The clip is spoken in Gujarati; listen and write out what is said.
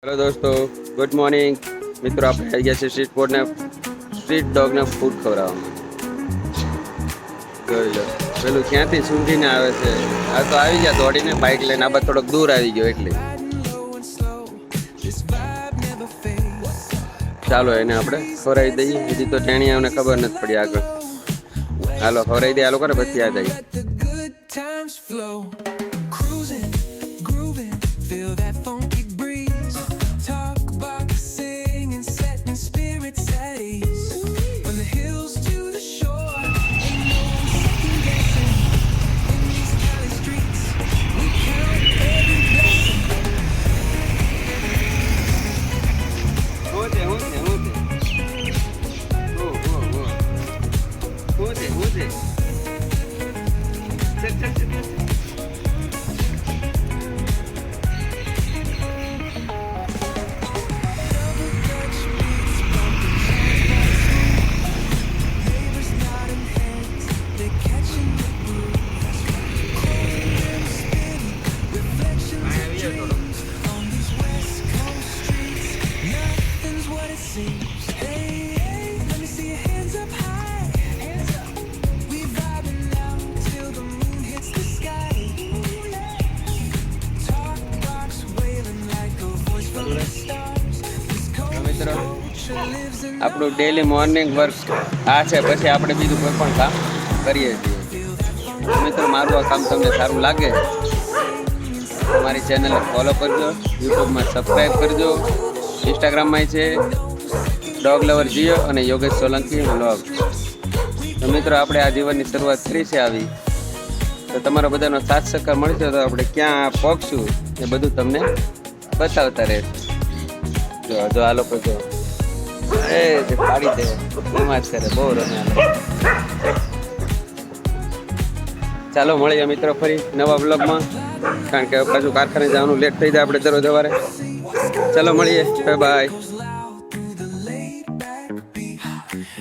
હેલો દોસ્તો, ગુડ મોર્નિંગ મિત્રો. આપણે આવી ગયા છે સ્ટ્રીટ ડોગને ફૂડ ખવડાવવામાં. જોઈ લો પેલું ક્યાંથી સૂંઘીને આવે છે. આ તો આવી ગયા દોડીને બાઇક લઈને. આ બાદ થોડોક દૂર આવી ગયો એટલે ચાલો એને આપણે ખવડાવી દઈએ. હજી તો ટેણી અમને ખબર નથી પડી આગળ. હાલો ખવડાવી દઈએ આ લોકોને, પછી આ જઈએ. આપણું ડેલી મોર્નિંગ વર્ક આ છે. પછી આપણે બીજું કોઈ પણ કામ કરીએ છીએ. મિત્રો મારું આ કામ તમને સારું લાગે તમારી ચેનલને ફોલો કરજો, યુટ્યુબમાં સબસ્ક્રાઈબ કરજો, ઇન્સ્ટાગ્રામમાં છે ડોગ લવર જીઓ અને યોગેશ સોલંકી વ્લોગ. તો મિત્રો આપણે આ જીવનની શરૂઆત કરી છે આવી. તો તમારો બધાનો સાથ સહકાર મળશે તો આપણે ક્યાં પહોંચશું એ બધું તમને બતાવતા રહેશે. જો આ લોકો જો પાડી દે એમાં જ કરે, બહુ રમે. ચાલો મળીએ મિત્રો ફરી નવા બ્લોગમાં, કારણ કે પાછું કારખાને જવાનું લેટ થઈ જાય આપણે દરરોજ સવારે. ચાલો મળીએ, બાય બાય.